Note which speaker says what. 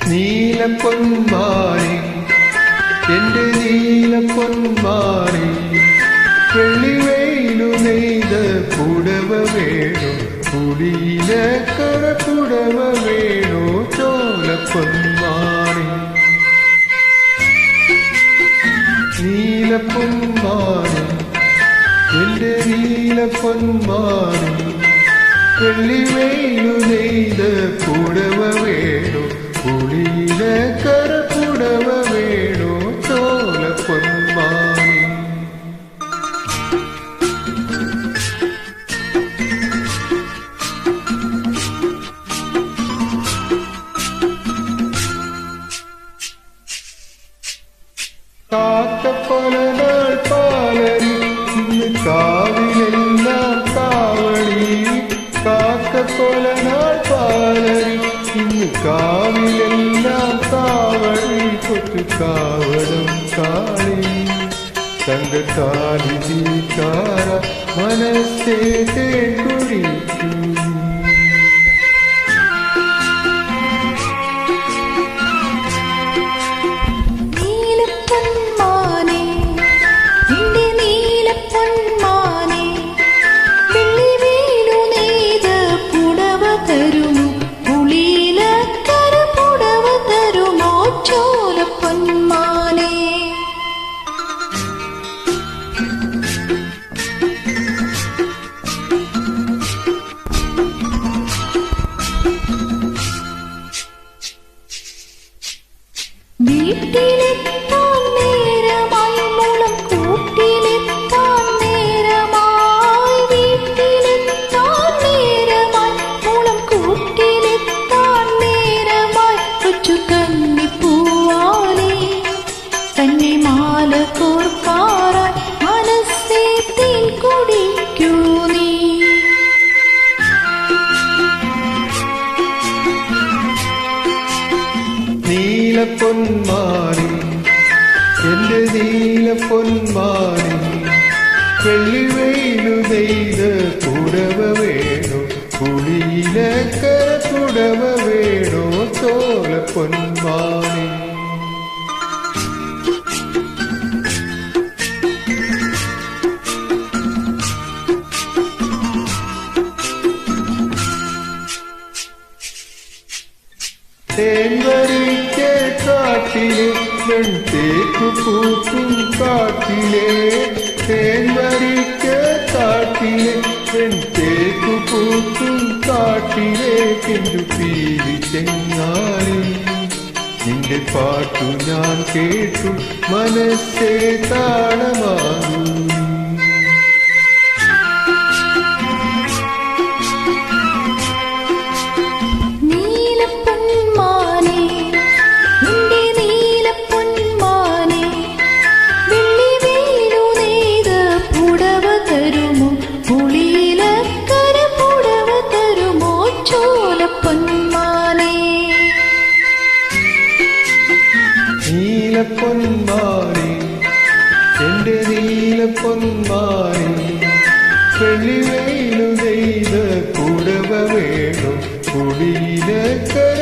Speaker 1: നീലപ്പൊന്മാരി എന്റെ നീലപ്പൊന്മാരി വെള്ളിവെയിലു നെയ്ത പുടവ വേണോ കുടിയിലക്കര പുടവ വേണോ ചോലപ്പൊന്മാരി നീലപ്പൊന്മാരി എന്റെ നീലപ്പൊന്മാരി വെള്ളിവെയിലു നെയ്ത പുടവ വേണോ കുടിയിലക്കര പുടവ വേണോ ചോലപ്പൊന്മാരി കാക്കപ്പലനാൾ പാലരി ഇന്ന് കാവിലെല്ലാം കാവടി കാക്കപ്പലനാൾ പാലരി ഇന്ന് കാവിലെല്ലാം കാവടി കൊത്തു കാവടം കാളി തങ്കത്താലി തീക്കാര മനസ്സേ തേക്കുടിക്കൂ
Speaker 2: വീട്ടിലെത്താൻ നേരമായി മുളം കൂട്ടിലെത്താൻ നേരമായി വീട്ടിലെത്താൻ നേരമായി മുളം കൂട്ടിലെത്താൻ നേരമായി കൊച്ചു കന്നിപ്പൂവാലേ തന്നെ മാല കോർക്കാറായി മനസ്സേ തേൻ കുടിക്കൂ നീ
Speaker 1: നീലപ്പൊന്മാരി എന്റെ നീലപ്പൊന്മാരി വെള്ളിവെയിലു നെയ്ത പുടവ വേണോ കുടിയിലക്കര പുടവ വേണോ ചോലപ്പൊന്മാരി തേൻവരിക്ക കാട്ടിലെ വെൺതേക്കു പൂക്കും കാട്ടിലെ തേൻവരിക്ക കാട്ടിലെ വെൺതേക്കു പൂക്കും കാട്ടിലെ പിന്തു പീലി ചെങ്ങാലി നിന്റെ പാട്ടു ഞാൻ കേട്ടു മനസ്സേ താളമാകൂ നീലപ്പൊന്മാരി എന്റെ നീലപ്പൊന്മാരി വെള്ളിവെയിലു നെയ്ത പുടവ വേണോ കുടിയിലക്കര